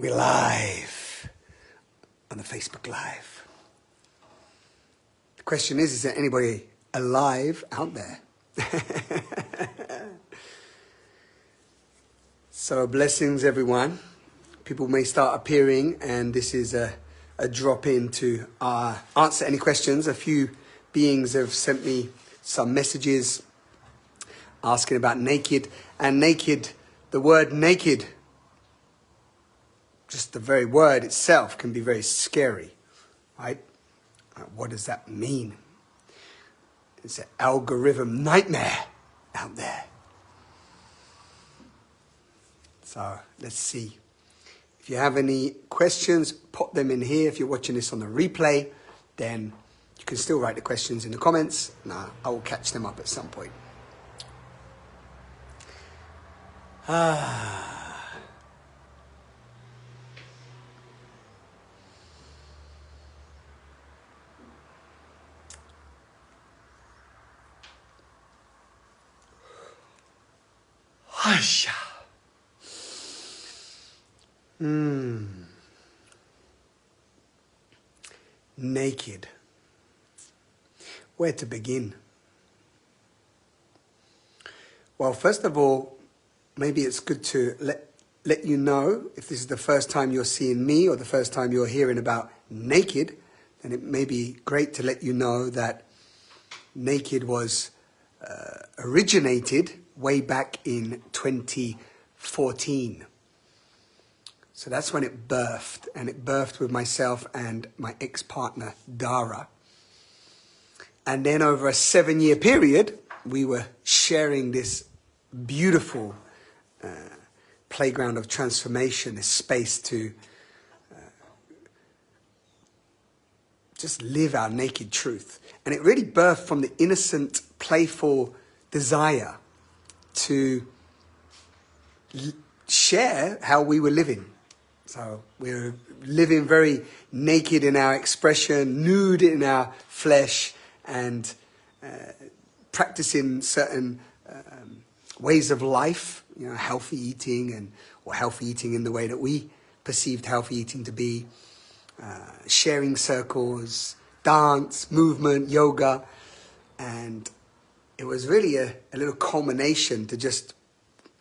We're live on the Facebook Live. The question is there anybody alive out there? So blessings, everyone. People may start appearing, and this is a drop in to answer any questions. A few beings have sent me some messages asking about naked. And naked, the word naked, just the very word itself can be very scary, right? What does that mean? It's an algorithm nightmare out there. So let's see. If you have any questions, pop them in here. If you're watching this on the replay, then you can still write the questions in the comments. And I will catch them up at some point. Naked. Where to begin? Well, first of all, maybe it's good to let you know, if this is the first time you're seeing me or the first time you're hearing about naked, then it may be great to let you know that naked was originated way back in 2014. So that's when it birthed, and it birthed with myself and my ex-partner, Dara. And then over a 7-year period, we were sharing this beautiful playground of transformation, this space to just live our naked truth. And it really birthed from the innocent, playful desire to share how we were living. So we were living very naked in our expression, nude in our flesh, and practicing certain ways of life, you know, healthy eating, or healthy eating in the way that we perceived healthy eating to be, sharing circles, dance, movement, yoga, and it was really a little culmination to just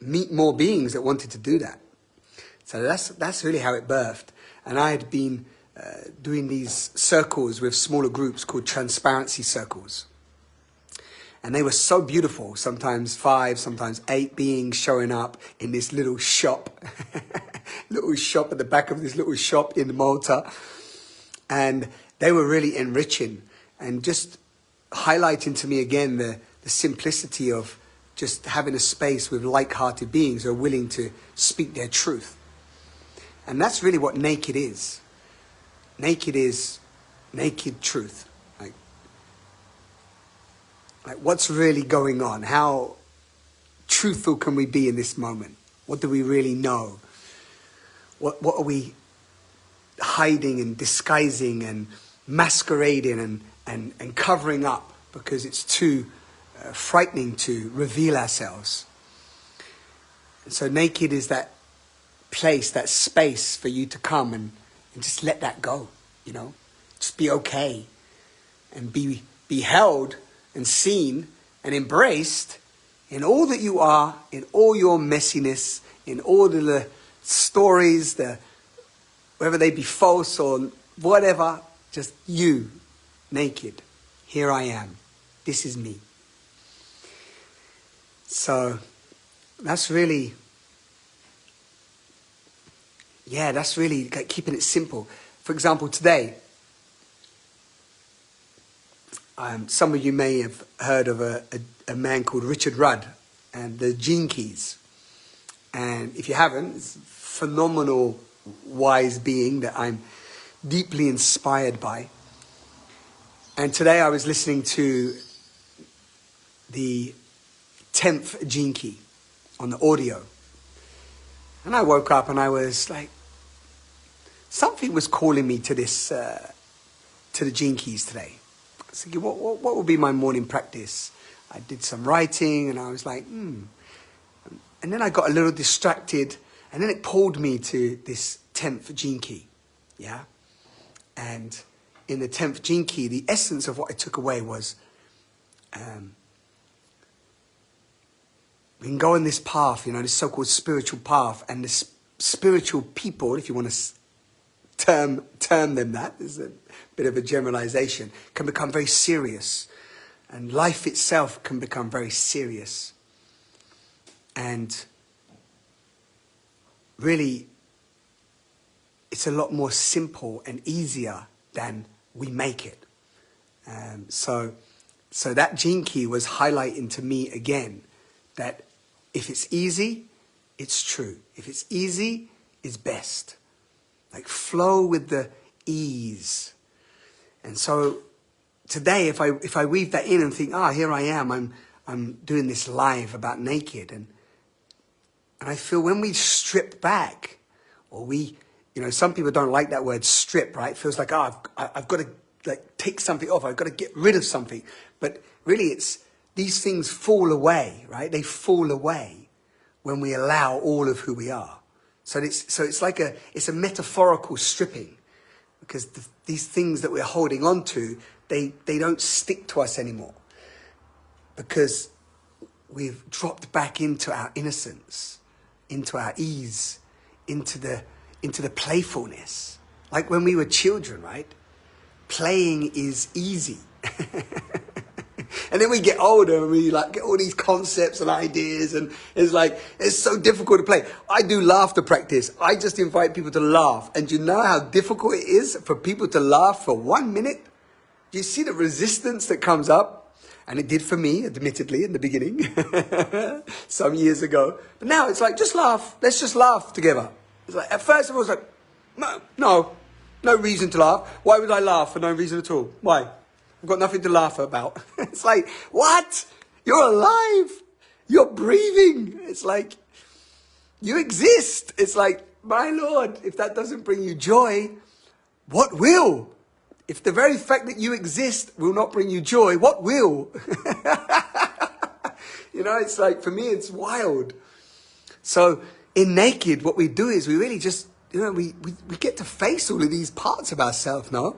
meet more beings that wanted to do that. So that's really how it birthed. And I had been doing these circles with smaller groups called transparency circles. And they were so beautiful, sometimes 5, sometimes 8 beings showing up in this little shop, little shop at the back of this little shop in Malta. And they were really enriching and just highlighting to me again the simplicity of just having a space with like-hearted beings who are willing to speak their truth. And that's really what naked is. Naked is naked truth. Like what's really going on? How truthful can we be in this moment? What do we really know? What are we hiding and disguising and masquerading and covering up because it's too frightening to reveal ourselves? And so naked is that place, that space for you to come and just let that go, you know, just be okay and be held and seen and embraced in all that you are, in all your messiness, in all the stories, whether they be false or whatever, just you, naked. Here I am. This is me. So that's really, that's really like keeping it simple. For example, today, some of you may have heard of a man called Richard Rudd and the Gene Keys. And if you haven't, it's a phenomenal, wise being that I'm deeply inspired by. And today I was listening to the 10th Gene Key on the audio. And I woke up and I was like, something was calling me to this, to the Gene Keys today. I was thinking, what would be my morning practice? I did some writing and I was like, And then I got a little distracted, and then it pulled me to this 10th gene key, yeah? And in the 10th gene key, the essence of what I took away was we can go on this path, you know, this so-called spiritual path, and the spiritual people, if you want to term them that, is a bit of a generalization, can become very serious. And life itself can become very serious. And really, it's a lot more simple and easier than we make it. So that gene key was highlighting to me again that if it's easy, it's true. If it's easy, it's best. Like flow with the ease. And so today, if I weave that in and think, here I am, I'm doing this live about naked, and I feel when we strip back, or we, you know, some people don't like that word strip, right? It feels like, I've got to like take something off, I've got to get rid of something. But really it's, these things fall away, right? They fall away when we allow all of who we are. So it's like it's a metaphorical stripping, because these things that we're holding on to, they don't stick to us anymore, because we've dropped back into our innocence, into our ease, into the playfulness. Like when we were children, right? Playing is easy. And then we get older and we like get all these concepts and ideas, and it's like, it's so difficult to play. I do laughter practice. I just invite people to laugh. And you know how difficult it is for people to laugh for 1 minute? Do you see the resistance that comes up? And it did for me, admittedly, in the beginning, some years ago. But now it's like, just laugh. Let's just laugh together. It's like, at first I was like, no reason to laugh. Why would I laugh for no reason at all? Why? I've got nothing to laugh about. It's like, what? You're alive. You're breathing. It's like, you exist. It's like, my Lord, if that doesn't bring you joy, what will? If the very fact that you exist will not bring you joy, what will? You know, it's like, for me, it's wild. So in Naked, what we do is we really just, you know, we get to face all of these parts of ourselves, no?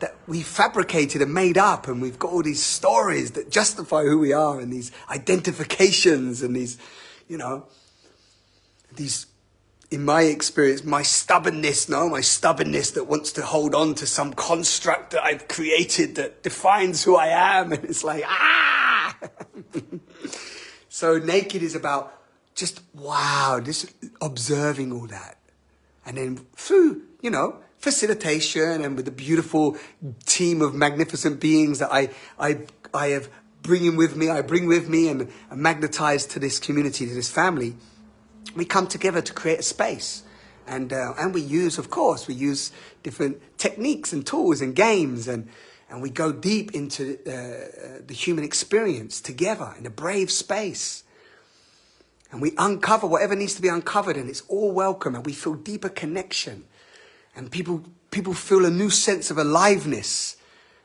That we fabricated and made up, and we've got all these stories that justify who we are, and these identifications, and these, you know, these, in my experience, my stubbornness that wants to hold on to some construct that I've created that defines who I am, and it's like, So Naked is about just, wow, just observing all that. And then through, you know, facilitation and with the beautiful team of magnificent beings that I have bring with me and magnetize to this community, to this family, we come together to create a space. And we use different techniques and tools and games, and we go deep into the human experience together in a brave space. And we uncover whatever needs to be uncovered, and it's all welcome, and we feel deeper connection. And people feel a new sense of aliveness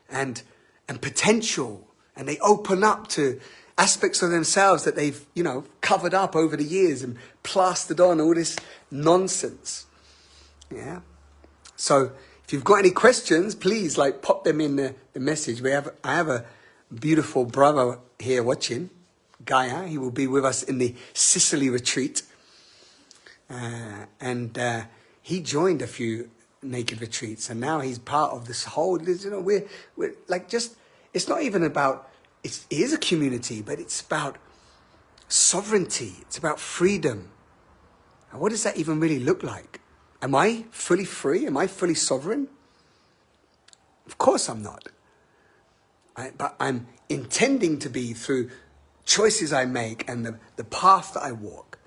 and potential, and they open up to aspects of themselves that they've, you know, covered up over the years and plastered on all this nonsense. Yeah. So if you've got any questions, please like pop them in the message. I have a beautiful brother here watching, Gaia. He will be with us in the Sicily retreat, and he joined a few Naked retreats, and now he's part of this whole, you know, we're like, just, it's not even about, it is a community, but it's about sovereignty. It's about freedom. And what does that even really look like? Am I fully free? Am I fully sovereign? Of course I'm not. But I'm intending to be through choices I make and the path that I walk.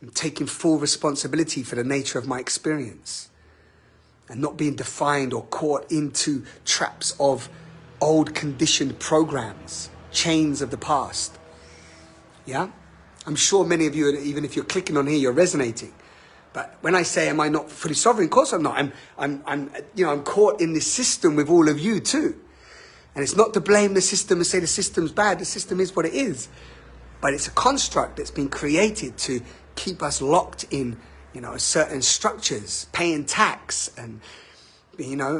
I'm taking full responsibility for the nature of my experience, and not being defined or caught into traps of old conditioned programs, chains of the past. Yeah? I'm sure many of you, even if you're clicking on here, you're resonating. But when I say, am I not fully sovereign? Of course I'm not. I'm caught in this system with all of you too. And it's not to blame the system and say the system's bad. The system is what it is. But it's a construct that's been created to keep us locked in certain structures, paying tax and,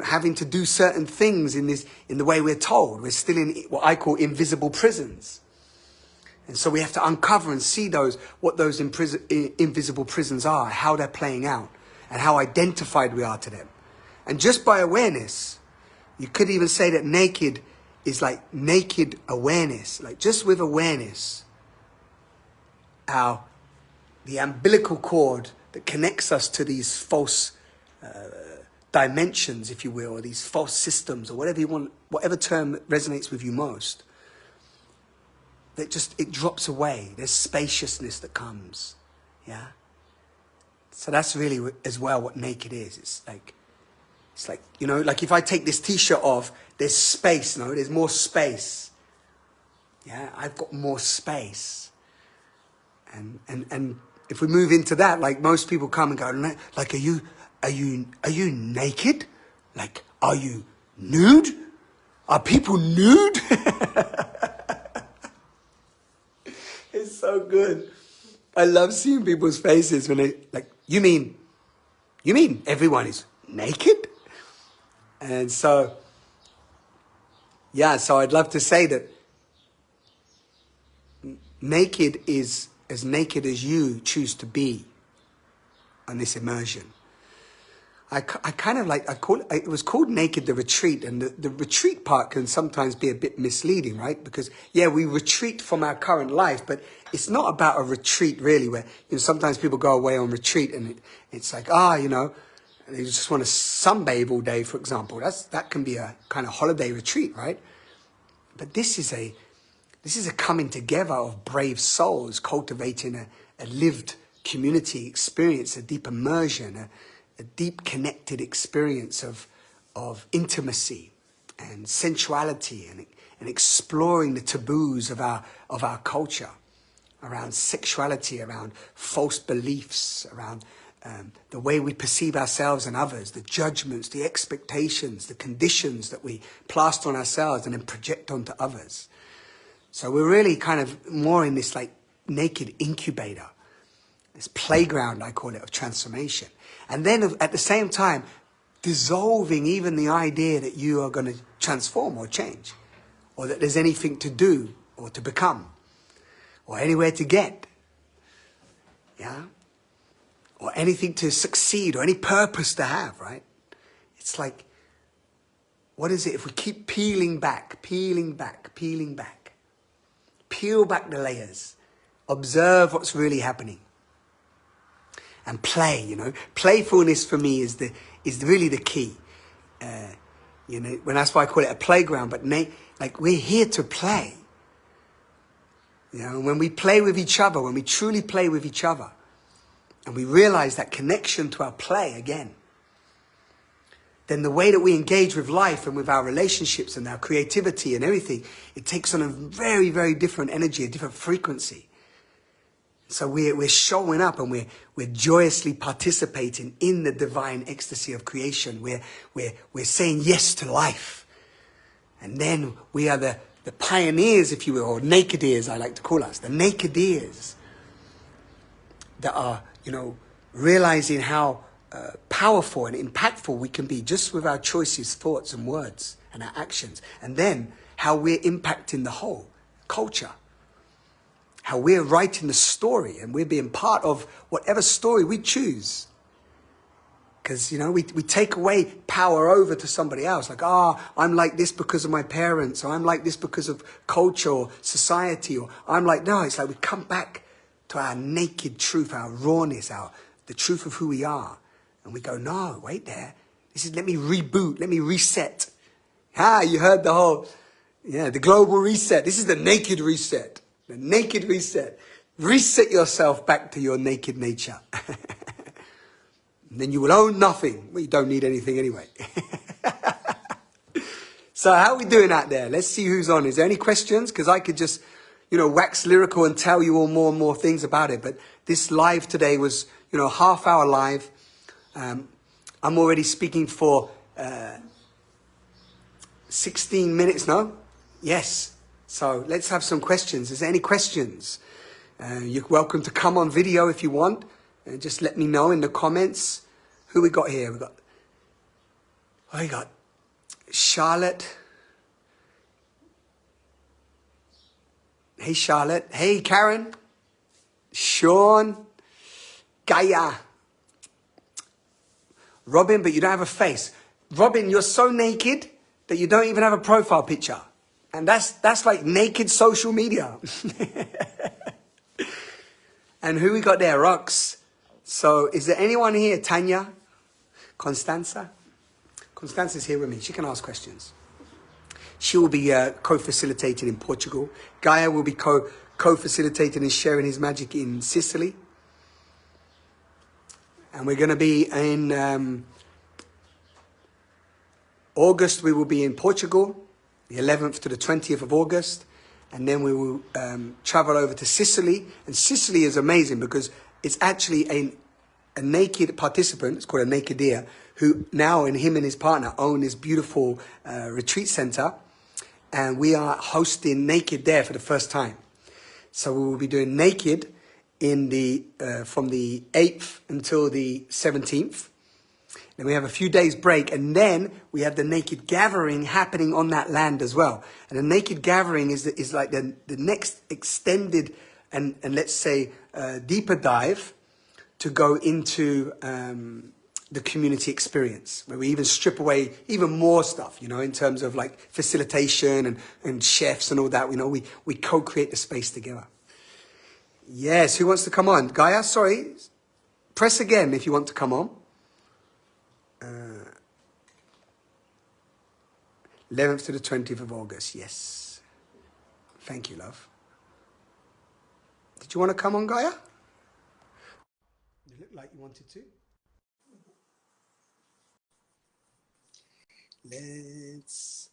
having to do certain things in the way we're told. We're still in what I call invisible prisons. And so we have to uncover and see what those invisible prisons are, how they're playing out, and how identified we are to them. And just by awareness, you could even say that naked is like naked awareness. Like just with awareness, the umbilical cord that connects us to these false dimensions, if you will, or these false systems, or whatever you want, whatever term resonates with you most, it drops away. There's spaciousness that comes. Yeah. So that's really as well what naked is. It's like, like if I take this t-shirt off, there's space, there's more space. Yeah, I've got more space. And if we move into that, like most people come and go, like, are you naked? Like, are you nude? Are people nude? It's so good. I love seeing people's faces when they like, you mean everyone is naked? And so, so I'd love to say that naked is as naked as you choose to be on this immersion. I call it was called Naked the Retreat, and the retreat part can sometimes be a bit misleading, right? Because we retreat from our current life, but it's not about a retreat really, where sometimes people go away on retreat and it's like they just want to sunbathe all day, for example. That can be a kind of holiday retreat, right? But this is a coming together of brave souls cultivating a lived community experience, a deep immersion, a deep connected experience of intimacy and sensuality and exploring the taboos of our culture around sexuality, around false beliefs, around the way we perceive ourselves and others, the judgments, the expectations, the conditions that we plaster on ourselves and then project onto others. So we're really kind of more in this like naked incubator, this playground, I call it, of transformation. And then at the same time, dissolving even the idea that you are going to transform or change, or that there's anything to do or to become, or anywhere to get, or anything to succeed, or any purpose to have, right? It's like, what is it if we keep peeling back, peel back the layers, observe what's really happening, and play, playfulness for me is really the key. When that's why I call it a playground, but like we're here to play. When we play with each other, when we truly play with each other, and we realize that connection to our play again, then the way that we engage with life and with our relationships and our creativity and everything, it takes on a very, very different energy, a different frequency. So we're showing up and we're joyously participating in the divine ecstasy of creation. We're saying yes to life. And then we are the pioneers, if you will, or naked ears, I like to call us, the naked ears that are, realizing how powerful and impactful we can be just with our choices, thoughts and words and our actions. And then how we're impacting the whole culture. How we're writing the story and we're being part of whatever story we choose. Because, we take away power over to somebody else. Like, I'm like this because of my parents, or I'm like this because of culture or society, or no, it's like we come back to our naked truth, our rawness, the truth of who we are. And we go, no, wait there. Let me reboot, let me reset. You heard the global reset. This is the naked reset. The naked reset. Reset yourself back to your naked nature. And then you will own nothing. Well, you don't need anything anyway. So how are we doing out there? Let's see who's on. Is there any questions? Because I could just, wax lyrical and tell you all more and more things about it. But this live today was, half-hour live. I'm already speaking for 16 minutes, no? Yes. So let's have some questions. Is there any questions? You're welcome to come on video if you want. And just let me know in the comments who we got here. We got Charlotte. Hey, Charlotte. Hey, Karen. Sean. Gaia. Robin, but you don't have a face. Robin, you're so naked that you don't even have a profile picture. And that's like naked social media. And who we got there? Rox. So is there anyone here? Tanya? Constanza? Constanza's here with me. She can ask questions. She will be co-facilitating in Portugal. Gaia will be co-facilitating and sharing his magic in Sicily. And we're going to be in August, we will be in Portugal, the 11th to the 20th of August. And then we will travel over to Sicily. And Sicily is amazing because it's actually a naked participant, it's called a naked deer, who now, and him and his partner, own this beautiful retreat center. And we are hosting Naked there for the first time. So we will be doing Naked in from the 8th until the 17th. Then we have a few days break, and then we have the Naked Gathering happening on that land as well. And the Naked Gathering is like the next extended and let's say deeper dive to go into the community experience, where we even strip away even more stuff, you know, in terms of like facilitation and chefs and all that. You know, we co-create the space together. Yes, who wants to come on? Gaia, sorry. Press again if you want to come on. 11th to the 20th of August, yes. Thank you, love. Did you want to come on, Gaia? You look like you wanted to. Let's...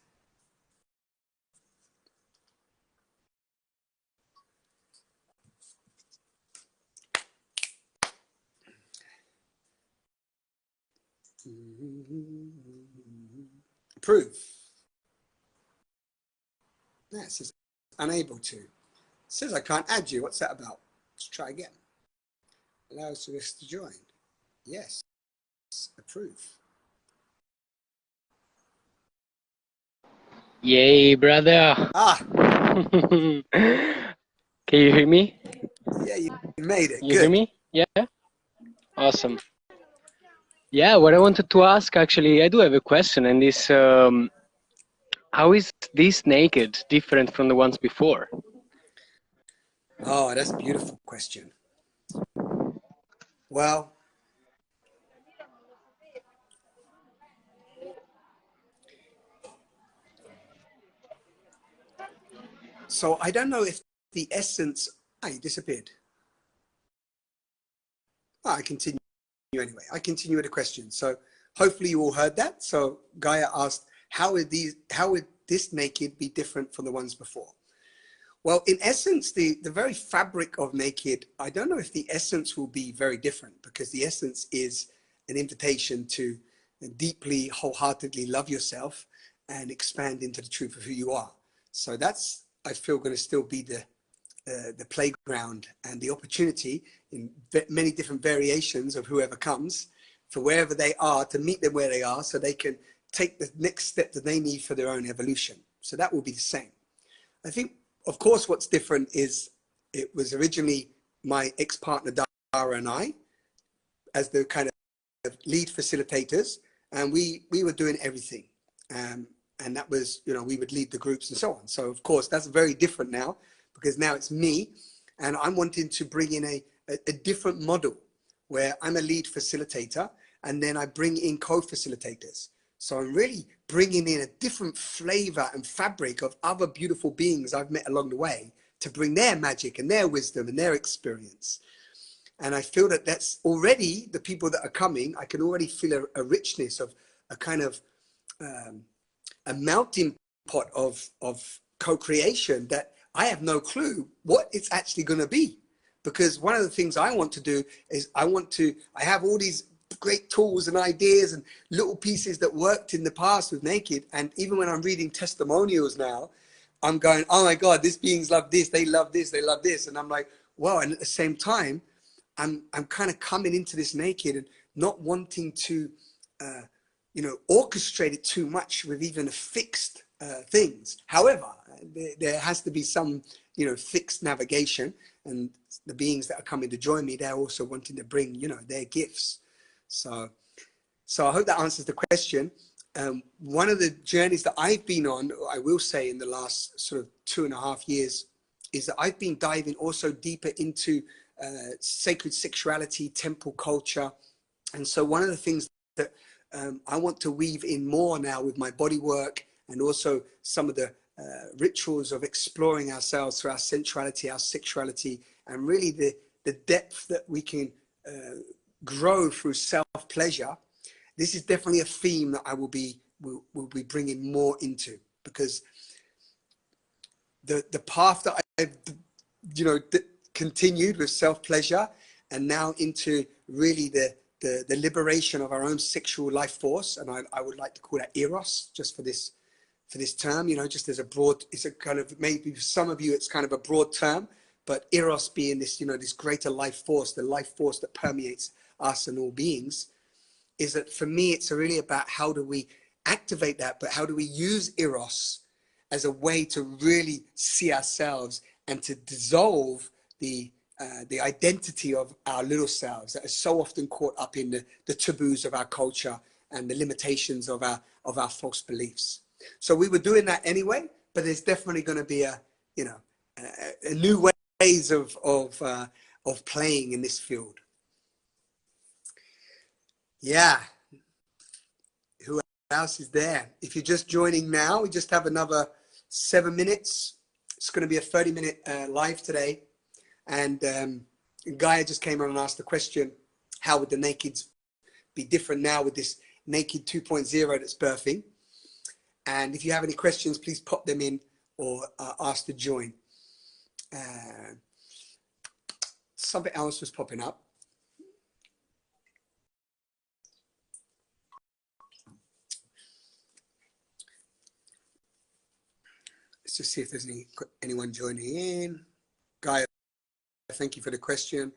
Approve. Yeah, it says unable to. It says I can't add you. What's that about? Let's try again. Allow us to join. Yes. Approve. Yay, brother. Ah. Can you hear me? Yeah, you made it. You Good. hear me? Yeah? Awesome. Yeah, what I wanted to ask, actually, I do have a question, and this, how is this Naked different from the ones before? Oh, that's a beautiful question. Well, so I don't know if the essence... Ah, you disappeared. Oh, I continue anyway. I continue with the question. So hopefully you all heard that. So Gaia asked, how would this Naked be different from the ones before? Well, in essence, the very fabric of Naked, I don't know if the essence will be very different, because the essence is an invitation to deeply, wholeheartedly love yourself and expand into the truth of who you are. So that's, I feel, going to still be the playground and the opportunity in many different variations of whoever comes, for wherever they are, to meet them where they are, so they can take the next step that they need for their own evolution. So that will be the same. I think, of course, what's different is it was originally my ex-partner Dara and I as the kind of lead facilitators, and we were doing everything. And that was, you know, we would lead the groups and so on. So of course that's very different now, because now it's me, and I'm wanting to bring in a different model where I'm a lead facilitator, and then I bring in co-facilitators. So I'm really bringing in a different flavor and fabric of other beautiful beings I've met along the way to bring their magic and their wisdom and their experience. And I feel that that's already, the people that are coming, I can already feel a richness of a kind of a melting pot of co-creation that I have no clue what it's actually going to be. Because one of the things I want to do is I have all these great tools and ideas and little pieces that worked in the past with Naked. And even when I'm reading testimonials now, I'm going, oh my God, these beings love this, they love this, they love this. And I'm like, wow. And at the same time, I'm kind of coming into this naked and not wanting to, orchestrate it too much with even fixed things. However, there has to be some, fixed navigation, and the beings that are coming to join me, they're also wanting to bring, their gifts. So I hope that answers the question. One of the journeys that I've been on, I will say, in the last sort of 2.5 years, is that I've been diving also deeper into sacred sexuality, temple culture. And so one of the things that I want to weave in more now with my body work, and also some of the rituals of exploring ourselves through our sensuality, our sexuality, and really the depth that we can grow through self-pleasure. This is definitely a theme that I will be bringing more into, because the path that I've continued with self-pleasure, and now into really the liberation of our own sexual life force, and I would like to call that eros, just for this term, just as a broad, it's a kind of, maybe for some of you it's kind of a broad term, but eros being this, this greater life force, the life force that permeates us and all beings. Is that for me, it's really about how do we activate that, but how do we use eros as a way to really see ourselves and to dissolve the identity of our little selves that are so often caught up in the taboos of our culture and the limitations of our false beliefs. So we were doing that anyway, but there's definitely going to be a new ways of playing in this field. Yeah. Who else is there? If you're just joining now, we just have another 7 minutes. It's going to be a 30-minute live today. And Gaia just came on and asked the question, how would the nakeds be different now with this naked 2.0 that's birthing? And if you have any questions, please pop them in or ask to join. Something else was popping up. Let's just see if there's anyone joining in. Gaia, thank you for the question.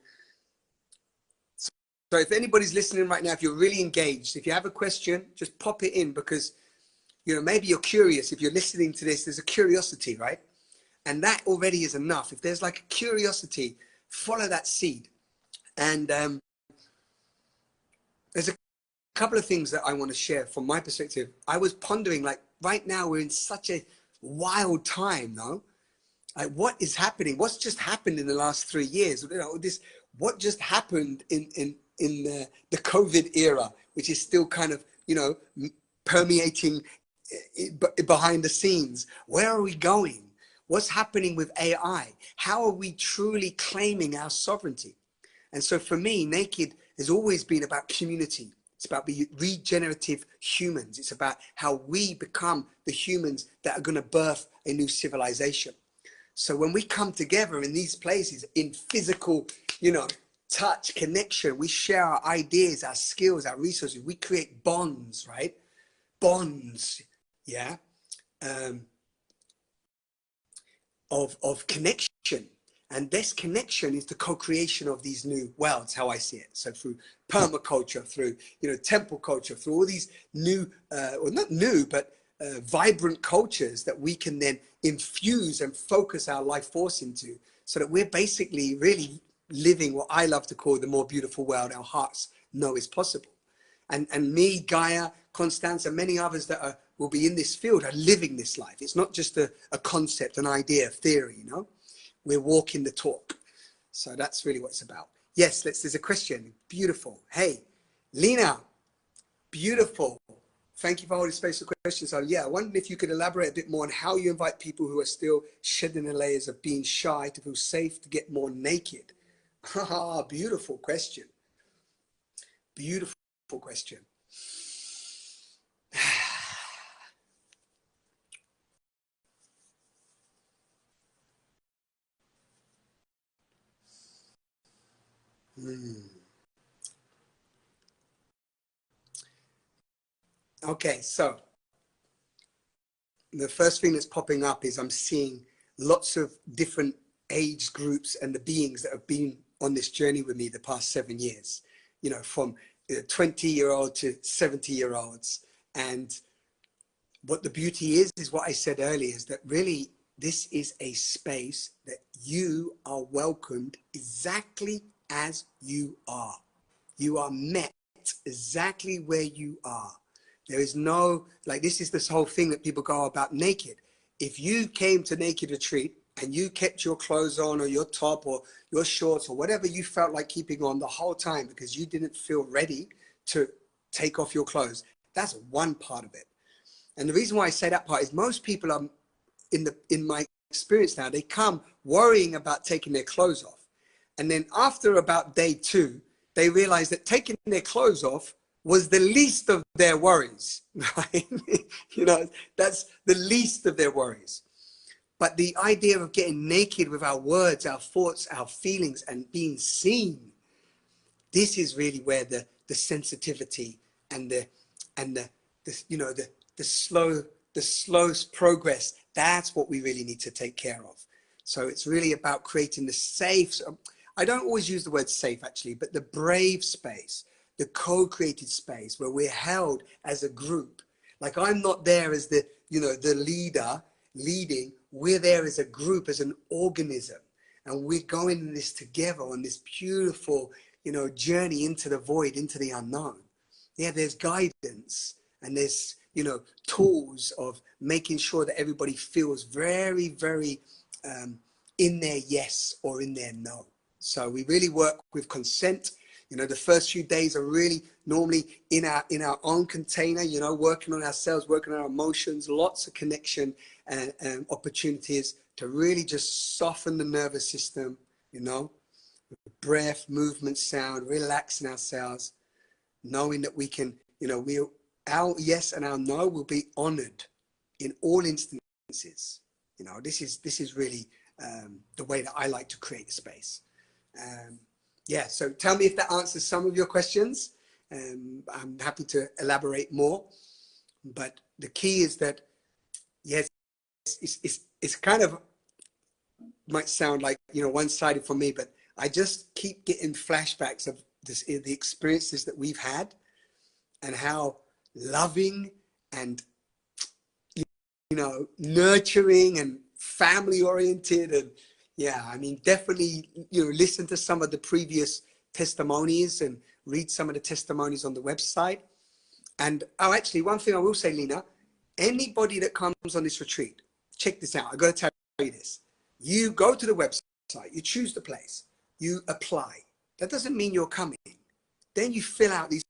So if anybody's listening right now, if you're really engaged, if you have a question, just pop it in, because, maybe you're curious. If you're listening to this, there's a curiosity, right? And that already is enough. If there's like a curiosity, follow that seed. And there's a couple of things that I want to share from my perspective. I was pondering, like, right now we're in such a wild time, no? Like, what is happening? What's just happened in the last 3 years? What just happened in the COVID era, which is still kind of, permeating behind the scenes. Where are we going? What's happening with AI? How are we truly claiming our sovereignty? And so for me, naked has always been about community. It's about the regenerative humans. It's about how we become the humans that are going to birth a new civilization. So when we come together in these places, in physical, touch, connection, we share our ideas, our skills, our resources. We create bonds, right? Bonds, yeah, of connection. And this connection is the co-creation of these new worlds, how I see it. So through permaculture, through, temple culture, through all these new, or not new, but vibrant cultures that we can then infuse and focus our life force into, so that we're basically really living what I love to call the more beautiful world our hearts know is possible. And me, Gaia, Constance, and many others that will be in this field are living this life. It's not just a concept, an idea, theory, We're walking the talk. So that's really what it's about. Yes, there's a question. Beautiful. Hey, Lena, beautiful. Thank you for holding space for questions. So yeah, I wonder if you could elaborate a bit more on how you invite people who are still shedding the layers of being shy to feel safe to get more naked. Beautiful question. Beautiful question. Okay, so the first thing that's popping up is I'm seeing lots of different age groups and the beings that have been on this journey with me the past 7 years, you know, from 20-year-old to 70-year-olds. And what the beauty is what I said earlier, is that really this is a space that you are welcomed exactly as you are. You are met exactly where you are. There is no, like, this is this whole thing that people go about naked. If you came to Naked Retreat and you kept your clothes on, or your top or your shorts or whatever you felt like keeping on the whole time because you didn't feel ready to take off your clothes, that's one part of it. And the reason why I say that part is most people are, in my experience now, they come worrying about taking their clothes off. And then after about day 2, they realize that taking their clothes off was the least of their worries, right? You know, that's the least of their worries. But the idea of getting naked with our words, our thoughts, our feelings, and being seen, this is really where the sensitivity and the you know, the slow progress, that's what we really need to take care of. So it's really about creating the safe, I don't always use the word safe actually, but the brave space, the co-created space where we're held as a group. Like, I'm not there as the, you know, the leader leading, we're there as a group, as an organism. And we're going in this together on this beautiful, you know, journey into the void, into the unknown. Yeah, there's guidance and there's, you know, tools of making sure that everybody feels very, very in their yes or in their no. So we really work with consent. You know, the first few days are really normally in our own container, you know, working on ourselves, working on our emotions, lots of connection and opportunities to really just soften the nervous system, you know, breath, movement, sound, relaxing ourselves, knowing that we can, you know, our yes and our no will be honored in all instances. You know, this is really the way that I like to create a space. Yeah, so tell me if that answers some of your questions. I'm happy to elaborate more. But the key is that, yes, it's kind of, might sound like, you know, one-sided for me, but I just keep getting flashbacks of the experiences that we've had and how loving and, you know, nurturing and family oriented. And yeah, I mean, definitely, you know, listen to some of the previous testimonies and read some of the testimonies on the website. And oh, actually, one thing I will say, Lena, anybody that comes on this retreat, check this out. I got to tell you this. You go to the website, you choose the place, you apply. That doesn't mean you're coming. Then you fill out these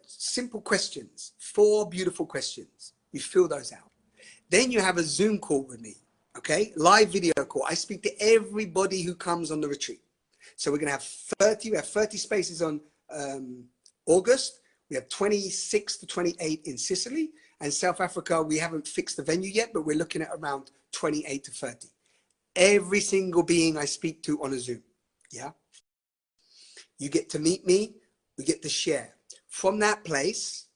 simple questions, 4 beautiful questions. You fill those out. Then you have a Zoom call with me, okay? Live video call. I speak to everybody who comes on the retreat. So we're going to have 30 spaces on August. We have 26 to 28 in Sicily. And South Africa, we haven't fixed the venue yet, but we're looking at around 28 to 30. Every single being I speak to on a Zoom, yeah? You get to meet me, we get to share. From that place,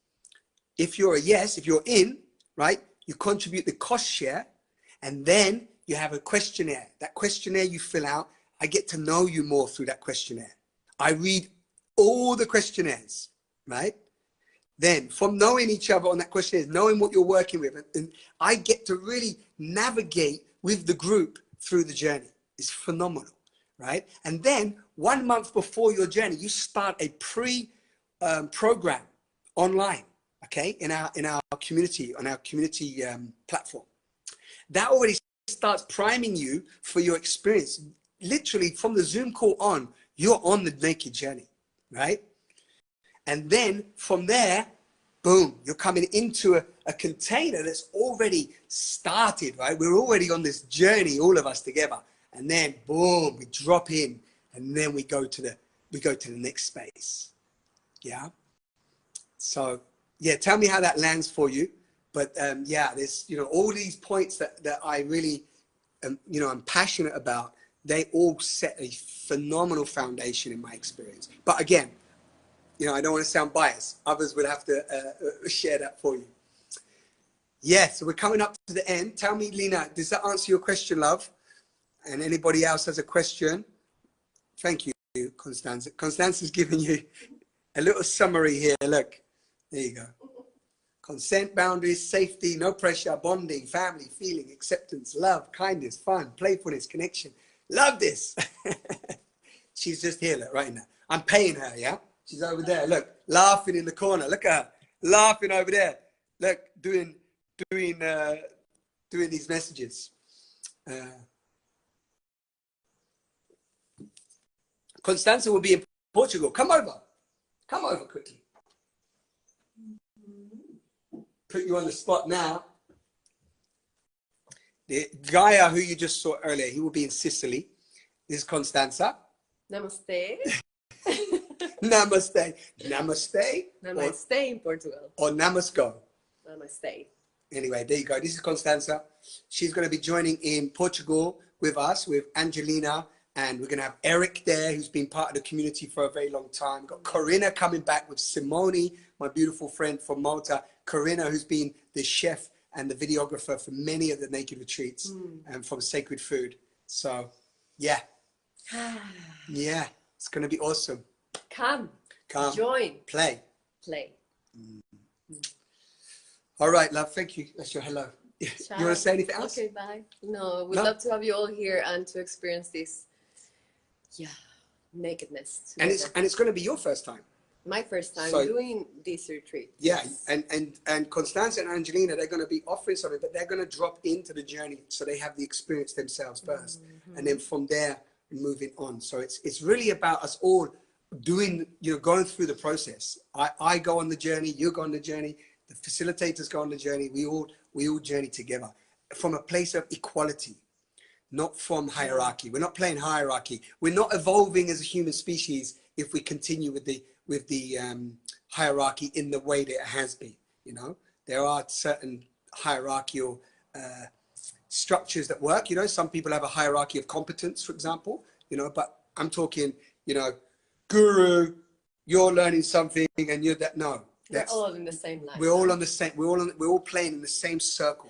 if you're a yes, if you're in, right, you contribute the cost share, and then you have a questionnaire. That questionnaire you fill out, I get to know you more through that questionnaire. I read all the questionnaires, right? Then from knowing each other on that questionnaire, knowing what you're working with, and I get to really navigate with the group through the journey. It's phenomenal, right? And then 1 month before your journey, you start a program online, okay, in our community, on our community platform. That already starts priming you for your experience. Literally from the Zoom call on, you're on the naked journey, right? And then from there, boom, you're coming into a container that's already started, right? We're already on this journey, all of us together. And then boom, we drop in, and then we go to the next space. Yeah. So yeah, tell me how that lands for you. But yeah, there's, you know, all these points that I really, you know, I'm passionate about. They all set a phenomenal foundation in my experience. But again, you know, I don't want to sound biased. Others would have to share that for you. Yes, so we're coming up to the end. Tell me, Lena, does that answer your question, love? And anybody else has a question? Thank you. Constanza. Constanza's giving you a little summary here. Look, there you go. Consent, boundaries, safety, no pressure, bonding, family, feeling, acceptance, love, kindness, fun, playfulness, connection. Love this. She's just here, look, right now. I'm paying her, yeah? She's over there, look, laughing in the corner. Look at her, laughing over there. Look, doing these messages. Constanza will be in Portugal. Come over quickly. Put you on the spot now. The Gaia, who you just saw earlier, he will be in Sicily. This is Constanza. Namaste. Namaste. Namaste. Namaste in Portugal. Or namasko. Namaste. Anyway, there you go. This is Constanza. She's going to be joining in Portugal with us, with Angelina. And we're going to have Eric there, who's been part of the community for a very long time. We've got Corinna coming back with Simone, my beautiful friend from Malta. Corinna, who's been the chef and the videographer for many of the naked retreats and from Sacred Food. So, yeah. Yeah, it's going to be awesome. Come. Join. Play. All right, love. Thank you. That's your hello. Ciao. You want to say anything else? Okay, bye. No, we'd love to have you all here and to experience this, nakedness. And it's going to be your first time. My first time doing this retreat. Yeah, and Constanza and Angelina, they're going to be offering something, but they're going to drop into the journey so they have the experience themselves first, and then from there moving on. So it's really about us all doing, going through the process. I go on the journey, you go on the journey, the facilitators go on the journey. We all journey together from a place of equality, not from hierarchy. We're not playing hierarchy. We're not evolving as a human species if we continue with the hierarchy in the way that it has been. There are certain hierarchical structures that work. Some people have a hierarchy of competence, for example. But I'm talking, guru, you're learning something, and you're that. No, we're all in the same line. We're all on the same. We're all playing in the same circle.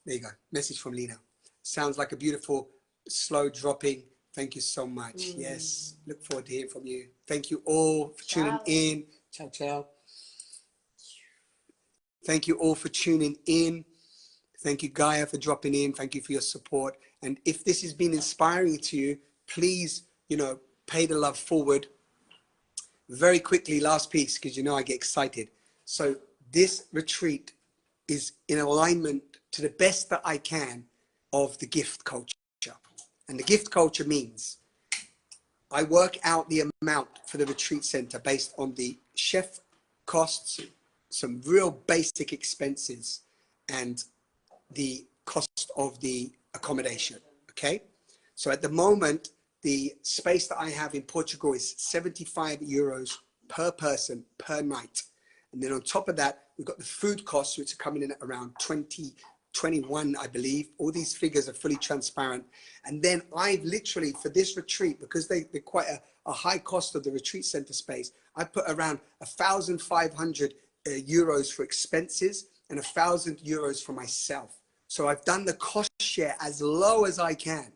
There you go. Message from Lena. Sounds like a beautiful, slow dropping. Thank you so much. Yes. Look forward to hearing from you. Thank you all for tuning in. Ciao, ciao. Thank you all for tuning in. Thank you, Gaia, for dropping in. Thank you for your support. And if this has been inspiring to you, please, pay the love forward. Very quickly, last piece, because I get excited. So this retreat is in alignment to the best that I can of the gift culture. And the gift culture means I work out the amount for the retreat center based on the chef costs, some real basic expenses, and the cost of the accommodation. Okay. So at the moment, the space that I have in Portugal is 75 euros per person per night. And then on top of that, we've got the food costs, which are coming in at around 21, I believe. All these figures are fully transparent. And then I've literally, for this retreat, because they're quite a high cost of the retreat center space, I put around 1,500 euros for expenses and 1,000 euros for myself. So I've done the cost share as low as I can.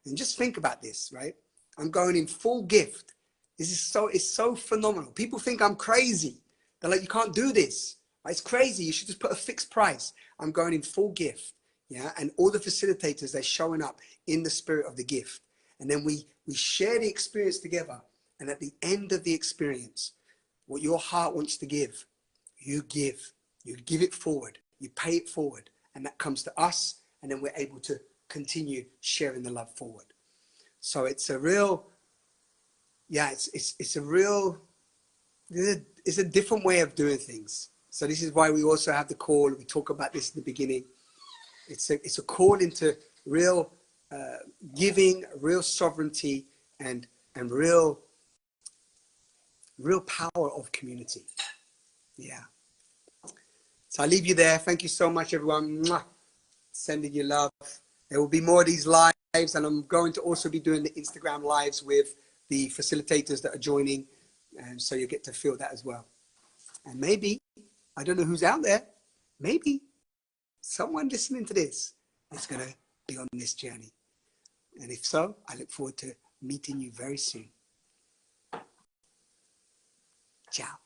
And just think about this, right? I'm going in full gift. It's so phenomenal. People think I'm crazy. They're like, you can't do this. It's crazy. You should just put a fixed price. I'm going in full gift. Yeah. And all the facilitators, they're showing up in the spirit of the gift. And then we share the experience together. And at the end of the experience, what your heart wants to give, you give it forward. You pay it forward. And that comes to us. And then we're able to continue sharing the love forward. So it's a real, it's a different way of doing things. So this is why we also have the call. We talk about this in the beginning. It's a call into real giving, real sovereignty, and real power of community. Yeah. So I leave you there. Thank you so much, everyone. Mwah. Sending you love. There will be more of these lives, and I'm going to also be doing the Instagram lives with the facilitators that are joining, and so you get to feel that as well. And maybe, I don't know who's out there, maybe someone listening to this is going to be on this journey. And if so, I look forward to Meeting you very soon. Ciao.